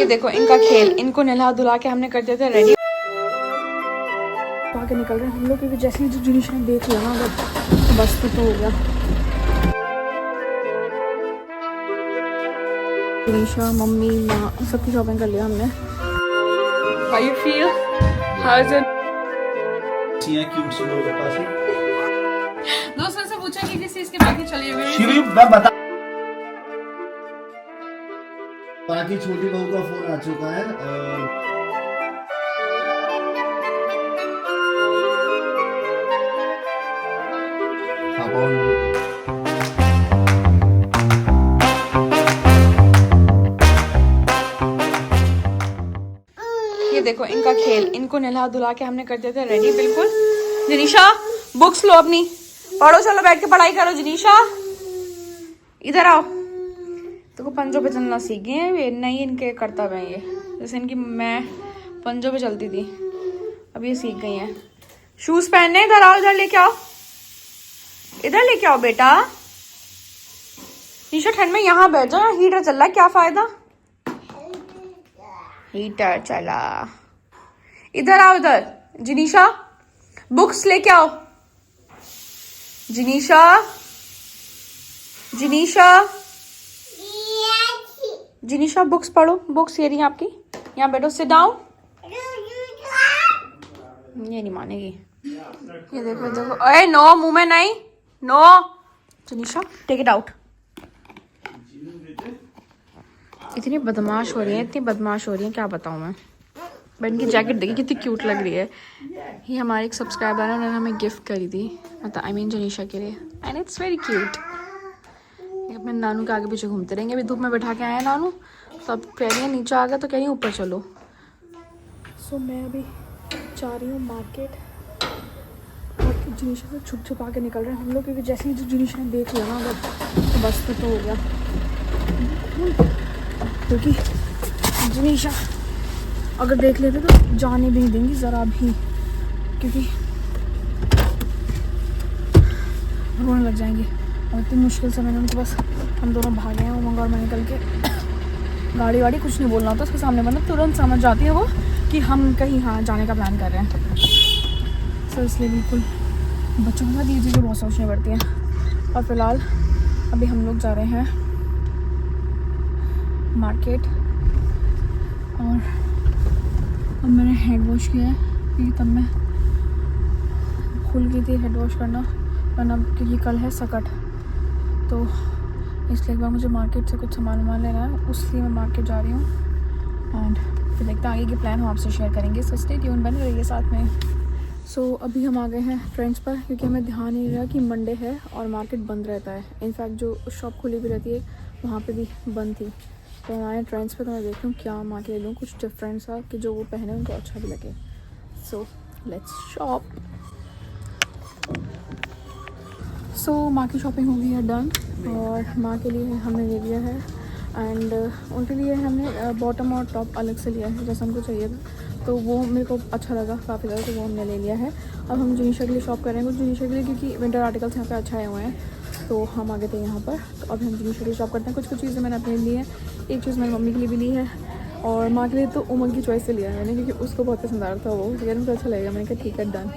ये देखो इनका खेल, इनको नहला धुला के हमने कर दिया था रेडी। आगे निकल रहे हैं हम लोग क्योंकि जैसे ही जो जिनिश ने देख लिया ना बस तो हो गया। जिनिशा, मम्मी, माँ सबकी शॉपिंग कर लिया हमने। How you feel? How is it? दोस्तों से पूछा कि किसी इसके बाकी चले हुए बता। बाकी छोटी बहू का फोन आ चुका है और ये देखो इनका खेल, इनको नहला धुला के हमने कर दिया था रेडी बिल्कुल। जिनिशा बुक्स लो अपनी, पढ़ो, चलो बैठ के पढ़ाई करो। जिनिशा इधर आओ। देखो पंजों पे चलना सीख गए हैं, नहीं इनके कर्तव्य हैं ये। जैसे इनकी मैं पंजों पे चलती थी, अब ये सीख गई हैं। शूज पहनने, इधर आओ, इधर लेके आओ, इधर लेके आओ बेटा। निशा ठंड में यहाँ बैठ जाओ, हीटर चल रहा है, क्या फायदा। हीटर चला, इधर आओ इधर। जिनिशा बुक्स लेके आओ। जिनिशा, जिनिशा, जिनिशा बुक्स पढ़ो। बुक्स ये रही आपकी, यहाँ बैठो, सिट डाउन। ये नहीं मानेगी। ये देखो देखो, अरे नो, मुंह में नहीं, no. Jinisha take it out. इतनी बदमाश हो रही है, इतनी बदमाश हो रही है, क्या बताऊँ मैं। बट इनकी जैकेट देखिए कितनी क्यूट लग रही है। ये हमारे एक सब्सक्राइबर है, उन्होंने हमें गिफ्ट करी थी, मतलब आई मीन जनीशा के लिए, एंड इट्स वेरी क्यूट। अपने नानू के आगे पीछे घूमते रहेंगे। अभी धूप में बैठा के आए हैं नानू, तो अब कह रही है नीचे आ गया, तो कह रही है ऊपर चलो। सो मैं अभी जा रही हूँ मार्केट, और जनीशा से छुप छुपा के निकल रहे हैं हम लोग क्योंकि जैसे ही जो जनीशा ने देख लिया ना तो बस तो हो गया। क्योंकि जनीशा अगर देख लेते तो जाने भी नहीं देंगी ज़रा भी, क्योंकि रोने लग जाएंगी। और इतनी मुश्किल से मैंने उनको, बस हम दोनों भागे हैं, उमंग और मैं निकल के। गाड़ी वाड़ी कुछ नहीं बोलना होता उसके सामने, वरना तुरंत समझ जाती है वो कि हम कहीं हाँ जाने का प्लान कर रहे हैं। सो इसलिए बिल्कुल बच्चों के साथ ये चीज़ें बहुत सोचनी पड़ती हैं। और फिलहाल अभी हम लोग जा रहे हैं मार्केट, और अब मैंने हेड वॉश किया है क्योंकि तब मैं भूल गई थी हेड वॉश करना, वरना क्योंकि कल है सकट, तो इसलिए एक बार मुझे मार्केट से कुछ सामान लेना है, उसलिए मैं मार्केट जा रही हूँ। एंड फिर देखते हैं आगे के प्लान हम आपसे शेयर करेंगे। सो स्टे ट्यून, बने रहिए साथ में। सो अभी हम आ गए हैं ट्रेंड्स पर, क्योंकि हमें ध्यान नहीं रहा कि मंडे है और मार्केट बंद रहता है। इनफैक्ट जो शॉप खुली भी रहती है वहाँ पे भी बंद थी। तो हम आए ट्रेंड्स पे, तो मैं देख लूँ क्या माँ के ले लूँ कुछ डिफरेंट सा कि जो वो पहने उनको अच्छा भी लगे। So let's shop. सो माँ की शॉपिंग हो गई है डन, और माँ के लिए हमने ले लिया है, एंड उनके लिए हमने बॉटम और टॉप अलग से लिया है जैसा उनको चाहिए था, तो वो मेरे को अच्छा लगा काफ़ी ज़्यादा, तो वो हमने ले लिया है। अब हम जनीशा के लिए शॉप कर रहे हैं कुछ जनीशा के लिए, क्योंकि विंटर आर्टिकल्स यहाँ पे अच्छा आए हुए हैं, तो हम आ गए थे यहाँ पर। तो अब हम जनीशा के लिए शॉप करते हैं। कुछ कुछ चीज़ें मैंने अपने लिए है, एक चीज़ मैंने मम्मी के लिए भी ली है, और माँ के लिए तो उमंग की चॉइस से लिया है मैंने, क्योंकि उसको बहुत पसंद आ रहा था वो, तो मुझे अच्छा लगेगा। मैंने कहा ठीक है डन।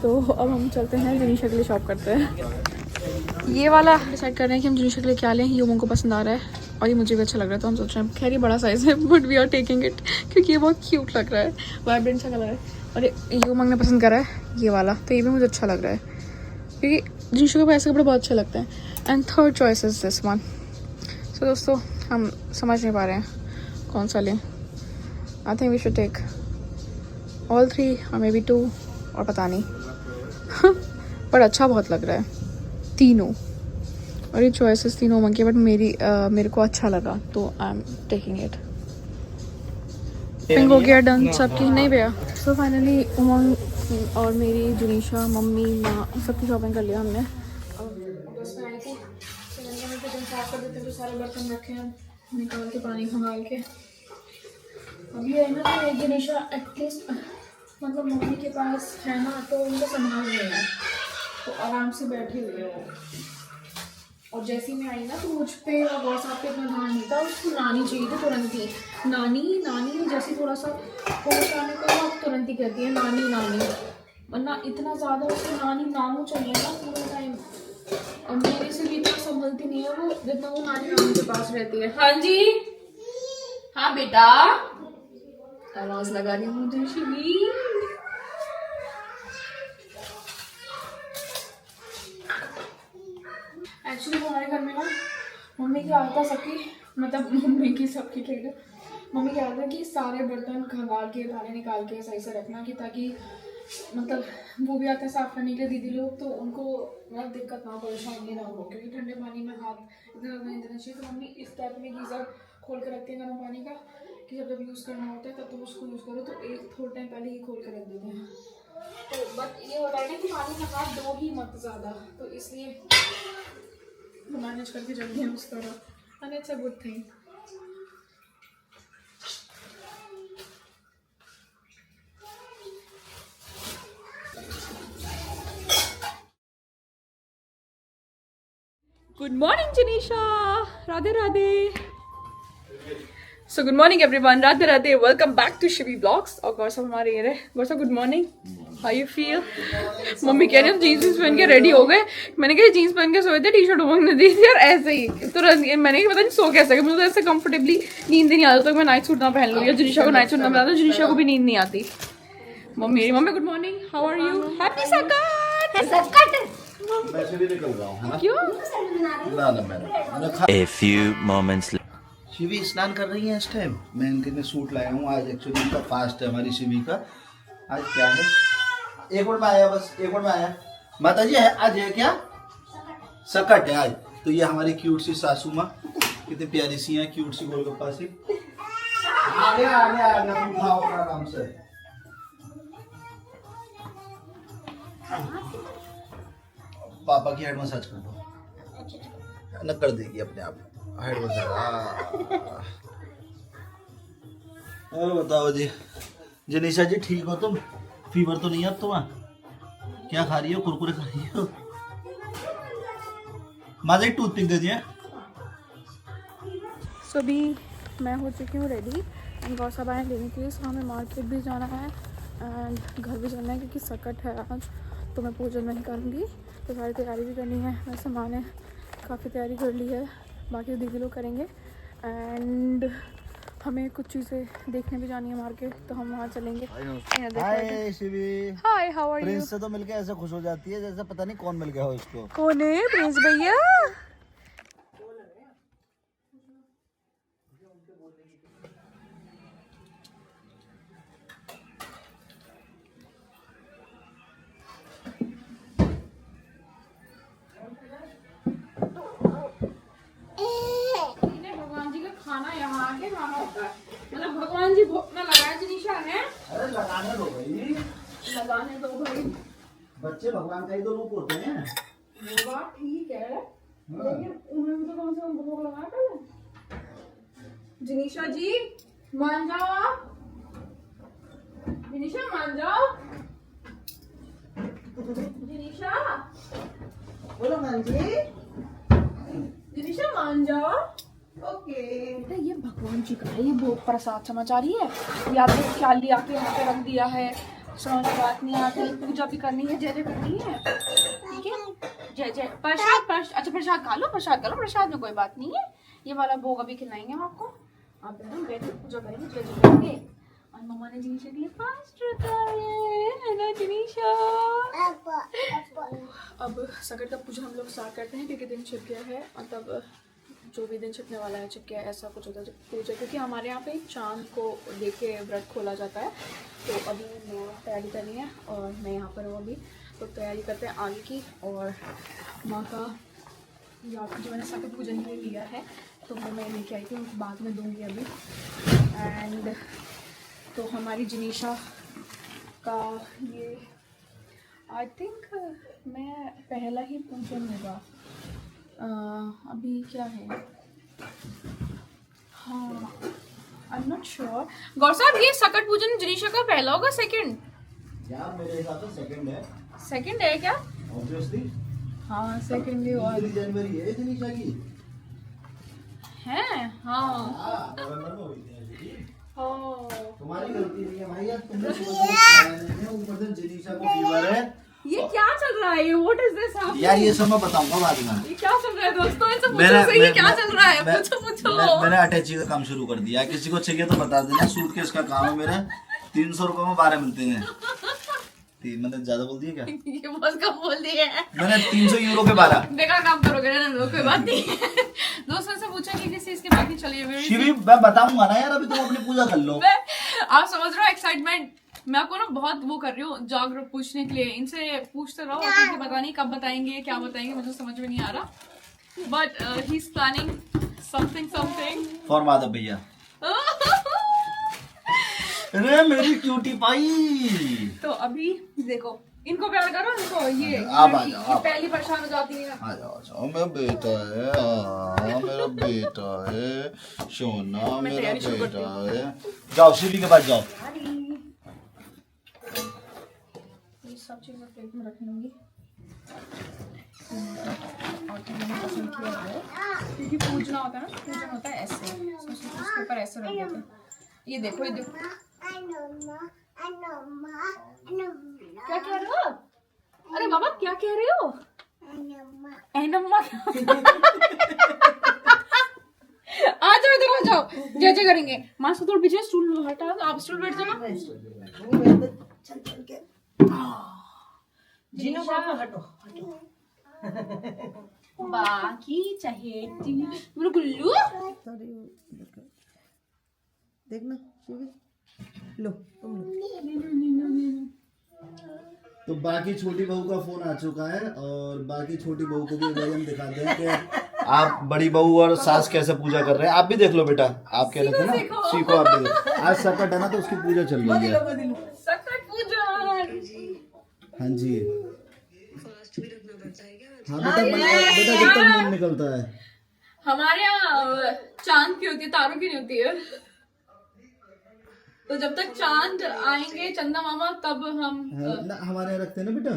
तो अब हम चलते हैं जनीशा के लिए शॉप करते हैं। ये वाला डिसाइड कर रहे हैं कि हम जनीशा के लिए क्या लें। ये उमंग को पसंद आ रहा है और ये मुझे भी अच्छा लग रहा है, तो हम सोच रहे हैं, खैर ये बड़ा साइज़ है but we are taking it, क्योंकि ये बहुत क्यूट लग रहा है, वाइब्रेंट सा कलर है। और ये उमंग ने पसंद करा है ये वाला, तो ये भी मुझे अच्छा लग रहा है, क्योंकि जनीशा को ऐसे कपड़े बहुत अच्छे लगते हैं। And third choice is this one. सो दोस्तों हम समझ नहीं पा रहे हैं कौन सा लें। I think we should take all 3 और मे बी 2, और पता नहीं पर अच्छा बहुत लग रहा है तीनों, और ये चॉइसेस तीनों उमंग के, बट मेरे को अच्छा लगा, तो I am taking it. Pink हो गया डन सबकी, नहीं भैया। सो फाइनली उमंग और मेरी जनीशा, मम्मी, माँ सबकी शॉपिंग कर लिया हमने। बस में आई थी तो मैंने कहा किचन साफ कर देते, तो सारे बर्तन रखे हैं निकाल के, पानी खंगाल के। अभी है ना तो जनीशा एटलीस्ट मतलब मम्मी के पास है ना, तो उनको संभाल रही है, तो आराम से बैठी हुई है वो। और जैसे ही मैं आई ना तो मुझ पे और गौर साहब पे इतना ध्यान नहीं था, उसको नानी चाहिए थी तुरंत ही। नानी नानी जैसे थोड़ा सा होश आने को वो तुरंत ही कहती है नानी नानी, वरना इतना ज़्यादा उसको नानी नानू चाहिए ना पूरा टाइम। और मेरे से भी इतना संभलती नहीं है वो जितना वो नानी नानू के पास रहती है। हाँ जी, हाँ बेटा, आवाज लगा रही हूँ मुझे शिवी। एक्चुअली हमारे घर में ना मम्मी की आदत है सबकी, मतलब मम्मी की सबकी ट्रेड, मम्मी की आदत है कि सारे बर्तन खंगाल के पानी निकाल के सही से रखना, कि ताकि मतलब वो भी आते हैं साफ़ करने के लिए दीदी लोग, तो उनको मतलब दिक्कत ना परेशानी ना हो, क्योंकि ठंडे पानी में हाथ इतना ज़्यादा नहीं देना चाहिए। तो मम्मी इस टाइप में गीज़र खोल कर रखते हैं गर्म पानी का, कि जब यूज़ करना होता है तब तो उसको यूज़ करो, तो एक थोड़ा टाइम पहले ही खोल कर रख देते हैं। तो बट ये होता है ना कि पानी का हाथ दो ही मत ज़्यादा, तो इसलिए मैनेज करके चलते हैं उस तरह, and it's a good thing. Good morning Janisha, Radhe Radhe. So good morning everyone, Radhe Radhe, welcome back to Shivi blogs. और गौर साहब हमारे ये रहे। गौर साहब good morning, how you feel? Mummy कह रही है जीन्स पहन के रेडी हो गए। मैंने कहा जीन्स पहन के सोए थे, टी शर्ट उमंग ने दी थी और ऐसे ही तुरंत मैंने पता नहीं सो कैसे, मुझे तो ऐसे कंफर्टेबली नींद नहीं आता, तो मैं नाइट सूट ना पहन लूँ, या जनीशा को नाइट सूट ना पहना, जनीशा को भी नींद नहीं आती। मेरी mummy good morning, how are you? Happy Sakat. वैसे भी निकल रहा हूँ, है ना? क्यों? ना मैंने A few moments later. Shivi स्नान कर रही है इस टाइम। मैं इनके लिए सूट लाया हूँ आज, एक्चुअली इनका फास्ट है हमारी शिवी का। आज क्या है, एक मिनट में आया, बस एक मिनट में आया। माता जी है आज, है क्या सकट है आज। तो ये हमारी क्यूट सी सासू माँ, कितनी प्यारी सी है, क्यूट सी गोलगप्पा सी। आगे आगे आगे तुम खाओ अपना आराम से। पापा की हेड मसाज कर दो न, कर देगी अपने आप हेड मसाज। और बताओ जी, जनीशा जी ठीक हो तुम? फीवर तो नहीं है अब तुम्हें? क्या खा रही हो, कुरकुरे खा रही हो? माँ जी टूथपिक दे दिए। सो अभी मैं हो चुकी हूँ रेडी, एंड गौर साहब आए लेने के लिए। सो हमें मार्केट भी जाना है एंड घर भी जाना है, क्योंकि सकट है आज, तो मैं पूजन नहीं करूँगी, तो सारी तैयारी भी करनी है। वैसे माँ ने काफ़ी तैयारी कर ली है, बाकी दीदी लोग करेंगे। एंड हमें कुछ चीज़ें देखने भी जानी है मार्केट, तो हम वहाँ चलेंगे। हाय शिवी। हाय, हाउ आर यू? प्रिंस से तो मिलके ऐसे खुश हो जाती है जैसे पता नहीं कौन मिल गया हो इसको। कौन है प्रिंस भैया? भगवान जी का खाना यहाँ आके खाना होता है, मतलब भगवान जी भोग ना लगाए जनीशा है। अरे लगाने दो भाई, लगाने दो भाई, बच्चे भगवान का ही तो रूप होते हैं। वो बात ठीक है, लेकिन उन्हें भी तो कम से कम भोग लगाया पहले। जनीशा जी मान जाओ आप, जनीशा मान जाओ, जनीशा बोलो मान जी। जनीशा मान जाओ। ओके। बेटा ये भगवान जी का है, ये भोग प्रसाद समझ आ रही है, या तो क्या लिया के यहाँ पे रख दिया है, समझ बात नहीं आती। पूजा भी करनी है, जय जय करनी है, ठीक है, जय जय। प्रसाद अच्छा प्रसाद खा लो, प्रसाद खा लो, प्रसाद में कोई बात नहीं है। ये वाला भोग अभी खिलाएंगे हम आपको, आप एकदम बैठे पूजा करेंगे, जय जय करेंगे। और मम्मा ने जनीशा के लिए फास्ट रखाया है ना जनीशा। अब सकट का पूजा हम लोग स्टार्ट करते हैं, क्योंकि दिन छिप गया है, मतलब जो भी दिन छिपने वाला है छिप गया है, ऐसा कुछ होता है पूजा, क्योंकि हमारे यहाँ पे चांद को देख के व्रत खोला जाता है। तो अभी मैं तैयारी करनी है और मैं यहाँ पर हूँ अभी, तो तैयारी करते हैं आगे की। और माँ का या जो मैंने सकट पूजन के लिए लिया है, तो वो मैं लेके आई थी, उनको बाद में दूँगी अभी। एंड तो हमारी जनीशा का ये आई थिंक मैं पहला ही पूजन होगा। अभी क्या है, हाँ आई एम नॉट श्योर। गौर साहब ये सकट पूजन जनीशा का पहला होगा सेकंड? यार मेरे हिसाब से सेकंड है। सेकंड है क्या? ऑब्वियसली। हाँ सेकंडली और 3 जनवरी है जनीशा की। है हाँ नवंबर में हुई थी actually। हाँ। तुम्हारी गलती नहीं है भाई, यार तुमने सुबह खाया नहीं है, ऊपर से जनीशा को फीवर है। ये क्या चल रहा है? What is this? यार ये सब मैं बताऊंगा बाद में। ये क्या चल रहा है दोस्तों? इनसे पूछो सही ये क्या चल रहा है? पूछो मैंने अटैची का काम शुरू कर दिया, किसी को चाहिए तो बता देना। सूटकेस का काम है मेरा, 300 रुपए में 12 मिलते हैं। मैंने ज्यादा बोल दिया क्या? ये बहुत कम बोल दिया है। मैंने 300 यूरो के 12। बेकार काम करोगे ना लोग, कोई बात नहीं। दोस्तों से पूछा कि किस चीज के बाकी चलिए शिवी मैं बताऊंगा ना यार, अभी तुम अपनी पूजा कर लो। आप समझ रहे हो एक्साइटमेंट? मैं आपको ना बहुत वो कर रही हूँ जागरूक पूछने के लिए। इनसे पूछते रहो क्योंकि पता नहीं कब बताएंगे क्या बताएंगे, मुझे समझ में नहीं आ रहा। But he is planning something for Madhav भैया। अरे मेरी क्यूटी पाई। तो अभी देखो इनको प्यार करो, इनको ये आप आ जाओ, आप पहली परेशान हो जाती है। आ जाओ, मेरा बेटा है, मेरा बेटा है, सोना मेरा बेटा है। जाओ शिवी के पास जाओ। ये सब चीजें प्लेट में रख लूंगी और तो मैंने पसंद किया है क्योंकि पूजना होता है ना, पूजन होता है ऐसे, उसके ऊपर ऐसे रख देते हैं। ये देखो ये देखो क्या कह रहे हो? अरे बाबा क्या कह रहे हो? एनम्मा आ जाओ इधर आ जाओ, जय जय करेंगे। माँ से थोड़ा पीछे स्टूल हटा, आप स्टूल बैठ जाओ ना। चल चल के जीनो पापा हटो हटो। बाकी चाहिए मेरे गुल्लू। देखना शिवी, लो तुम लो। तो बाकी छोटी बहू का फोन आ चुका है और बाकी छोटी बहू को भी भाई हम दिखाते हैं कि आप बड़ी बहू और सास कैसे पूजा कर रहे हैं। आप भी देख लो बेटा, आप कह रहे थे ना सीखो आप भी। आज सकट है ना तो उसकी पूजा चल रही है। सकट पूजा। हाँ जी हाँ बेटा जब तक मून निकलता है। हमारे यहाँ चांद की होती है, तारों की नहीं होती है। तो जब तक चांद आएंगे चंदा मामा तब हम ना हमारे यहाँ रखते हैं ना बेटा।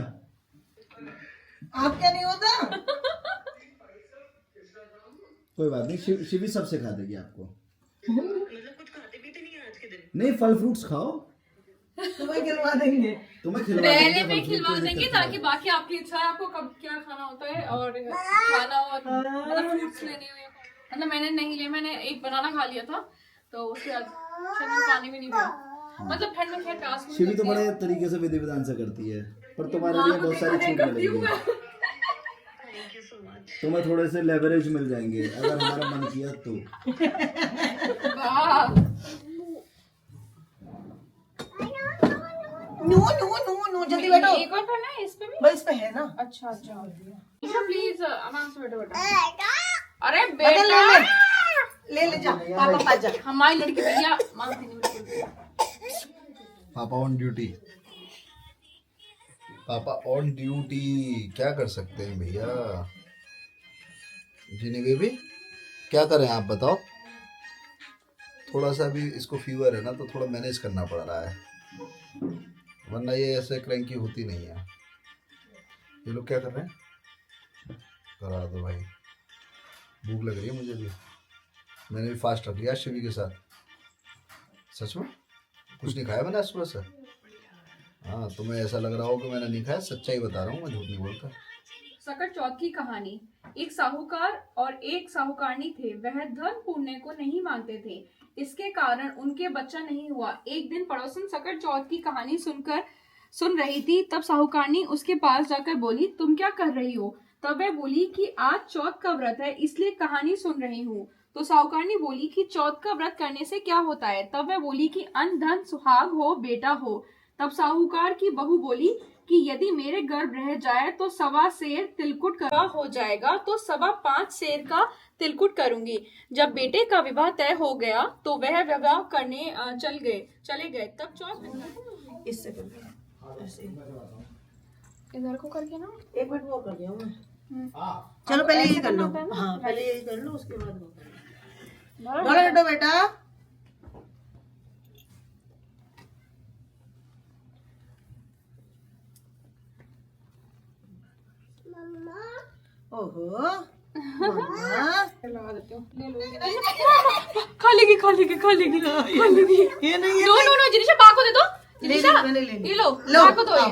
आप क्या नहीं होता? कोई बात नहीं, शिवी सब सिखा देगी आपको। मतलब कुछ खाते भी तो नहीं आज के दिन? नहीं फल फ्रूट्स खाओ, तुम्हें खिलवा देंगे। तुम्हें खिलवा पहले में खिलवा देंगे ताकि बाकी आपकी इच्छा है आपको कब क्या खाना होता है और खाना और मतलब फ्रूट्स लेने हुए। मतलब मैंने नहीं लिया, मैंने एक बनाना खा लिया था तो उसके बाद पानी भी नहीं पिया। मतलब ठंड में खैर प्यास भी शिवी तो बड़े तरीके से विधि विधान से करती है, पर तुम्हारे लिए बहुत सारी छूट मिलेगी। तुम्हें थोड़े से लेवरेज मिल जाएंगे अगर हमारा मन किया तो। नो जल्दी बैठो। एक और करना है इस पे भी? बस इस पे है ना। अच्छा अच्छा प्लीज आराम से बैठो बेटा। अरे बेटा बेटा ले जा पापा पास जा। हमारी लड़की भैया मांगती नहीं। पापा ऑन ड्यूटी, पापा ऑन ड्यूटी, क्या कर सकते हैं भैया। जीनी बेबी क्या करें आप बताओ। थोड़ा सा भी इसको फीवर है ना तो थोड़ा मैनेज करना पड़ रहा है, वरना ये ऐसे क्रैंकी होती नहीं है। ये लोग क्या कर रहे हैं? करा दो भाई, भूख लग रही है मुझे भी। मैंने भी फास्ट रख लिया शिवी के साथ। सच में कुछ नहीं खाया मैंने आज सुबह से। हाँ तुम्हें ऐसा लग रहा हो कि मैंने नहीं खाया, सच्चाई बता रहा हूँ, मैं झूठ नहीं बोलता। सकट चौथ की कहानी। एक साहूकार और एक साहूकारनी थे। वह धन पुण्य को नहीं मानते थे, इसके कारण उनके बच्चा नहीं हुआ। एक दिन पड़ोसन सकट चौथ की कहानी सुन रही थी। तब साहूकारनी उसके पास जाकर बोली, तुम क्या कर रही हो? तब वह बोली कि आज चौथ का व्रत है इसलिए कहानी सुन रही हूँ। तो साहूकारनी बोली कि चौथ का व्रत करने से क्या होता है? तब वह बोली कि अन्न धन सुहाग हो बेटा हो। तब साहूकार की बहू बोली कि यदि मेरे गर्भ रह जाए तो 1.25 सेर तिलकुट का हो जाएगा तो 5.25 सेर का तिलकुट करूंगी। जब बेटे का विवाह तय हो गया तो वह विवाह करने चले गए। तब चौथ इससे इधर को करके ना 1 मिनट वो कर दिया मैं। चलो पहले यही कर लो। हाँ पहले यही कर लो, उसके बाद वो कर लो। बड़ा हटो बेटा। ओहो हाँ। लगा देती हूँ, ले लो। खा लेगी खा लेगी खा लेगी खा लेगी। ये नहीं नो नो नो जिनिशा बा को दे दो। जिनिशा मैंने ले ली। ये लो लो, बा को दो, आओ।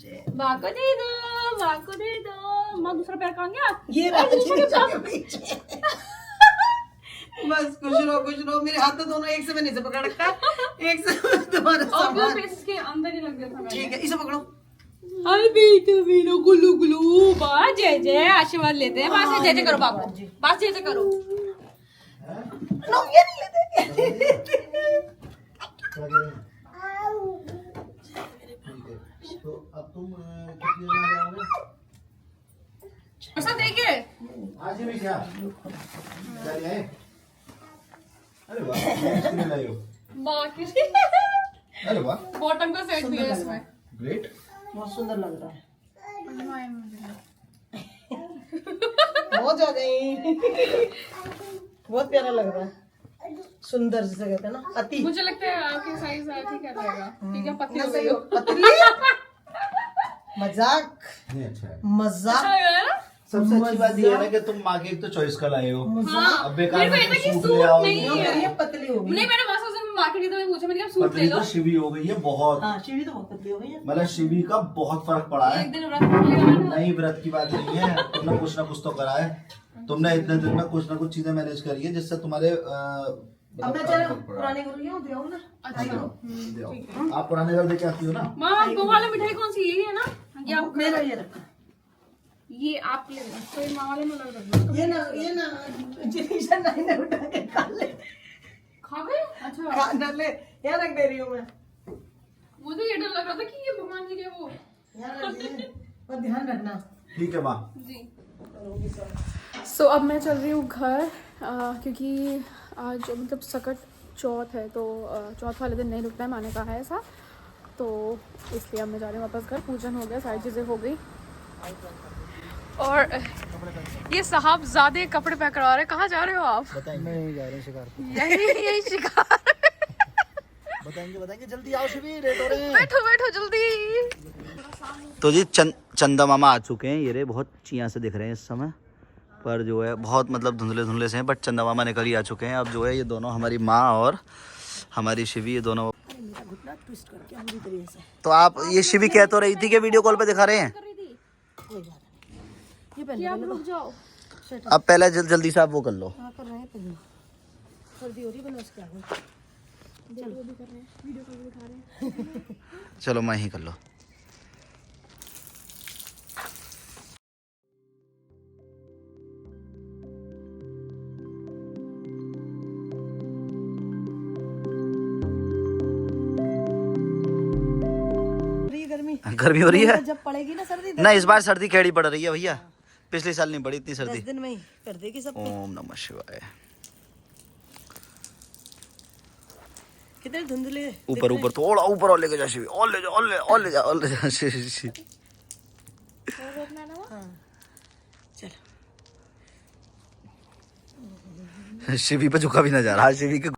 ये बा को दे दो, बा को दे दो। माँ दूसरा पैर कहाँ गया? ये रहा के पीछे। बस खुश रहो मेरे हाथ तो दोनों एक से मैंने इसे पकड़ रखा एक से तुम्हारा और सामान। फेस के अंदर ही लग गया था मैंने। ठीक है इसे पकड़ो। अरे बेटा मेरा गुल्लू गुल्लू बा जय जय आशीर्वाद लेते हैं। बस जय जय करो बाबू, बस जय जय करो। नो ये नहीं लेते। तो अब तुम कितनी देर में आ जाओगे? ऐसा देखिए आज ही भी क्या ले आए? अरे वाह, किसके लिए लाई हो? माँ की अरे वाह, बॉटम का सेट भी है इसमें। ग्रेट। बहुत सुंदर लग रहा है। बहुत ज्यादा ही बहुत प्यारा लग रहा है। सुंदर जिसे कहते हैं ना, अति। मुझे लगता है आपके साइज ठीक है रहेगा। ठीक है पतली ना हो सही गई हो, हो। पतली। मजाक नहीं अच्छा है। मजाक। अच्छा लग रहा है ना? सबसे अच्छी बात ये है ना कि तुम माँ की एक तो चॉइस का लाए हो। हाँ, अब बेकार मेरे को में ऐसा कि सूट सूट ले आओ। नहीं है। ये पतली हो गई। नहीं मैंने बस उस दिन मार्केट तो मैं पूछा, मैंने कहा सूट ले पतली लो। तो शिवी हो गई है बहुत। हाँ शिवी तो बहुत पतली हो गई है। मतलब शिवी का बहुत फर्क पड़ा है। एक दिन व्रत कर लिया ना। नहीं व्रत की बात नहीं है, तुमने कुछ ना कुछ तो करा है। तुमने इतने दिन में कुछ ना कुछ चीजें मैनेज करी है जिससे तुम्हारे अब मैं चलो पुराने गुरु यहाँ दे आऊँ ना। अच्छा आप पुराने घर लेके आती हो ना। माँ वो वाला मिठाई कौन सी यही है ना? ये आप मेरा ये रखा। ये आप ले लो। तो ये माँ वाले में लग रहा है। ये ना जिनिशा नहीं ने उठा के खा ले। खा गए? अच्छा खा ना ले यहाँ रख दे रही हूँ मैं। मुझे ये डर लग रहा था कि ये भगवान जी के वो। यहाँ रख दे और ध्यान रखना। ठीक है माँ। जी सो अब मैं चल रही हूँ घर क्योंकि आज मतलब सकट चौथ है तो चौथ वाले दिन नहीं रुकता है, मैंने कहा है ऐसा, तो इसलिए अब मैं जा रही हूँ वापस घर। पूजन हो गया, सारी चीज़ें हो गई और ये साहब ज़्यादा कपड़े पैक करवा रहे हैं। कहाँ जा रहे हो आप? मैं जा रहे हैं शिकार। यही शिकार। बताएंगे जल्दी आओ शिवी, लेट हो रहे हैं। बैठो बैठो जल्दी। तो जी चंदा मामा आ चुके हैं। ये रे बहुत चिया से दिख रहे हैं इस समय, पर जो है बहुत मतलब धुंधले धुंधले से हैं, बट चंदा मामा निकल ही आ चुके हैं। अब जो है ये दोनों हमारी माँ और हमारी शिवी, ये दोनों। तो आप ये शिवी कह तो रही थी कि वीडियो कॉल पे दिखा रहे हैं। ये पहले आप रुक जाओ। अब पहले जल्दी से आप वो कर लो। हाँ कर रहे हैं पहले। सर्दी हो रही है उसके आगे। वो भी कर रहे हैं, वीडियो कॉल भी दिखा रहे हैं। चलो मैं ही कर लो। गर्मी हो रही है। जब पड़ेगी ना सर्दी ना इस बार सर्दी कैडी पड़ रही है भैया, पिछले साल नहीं पड़ी इतनी 10 सर्दी। दिन में ही कर देगी सब। ओम नमः शिवाय। कितने धुंधले ऊपर ऊपर थोड़ा ऊपर और लेके जा शिवी, और ले जा और ले और ले जा और ले जा। हाँ चलो शिवी पे झुका भी ना जा रहा, शिवी के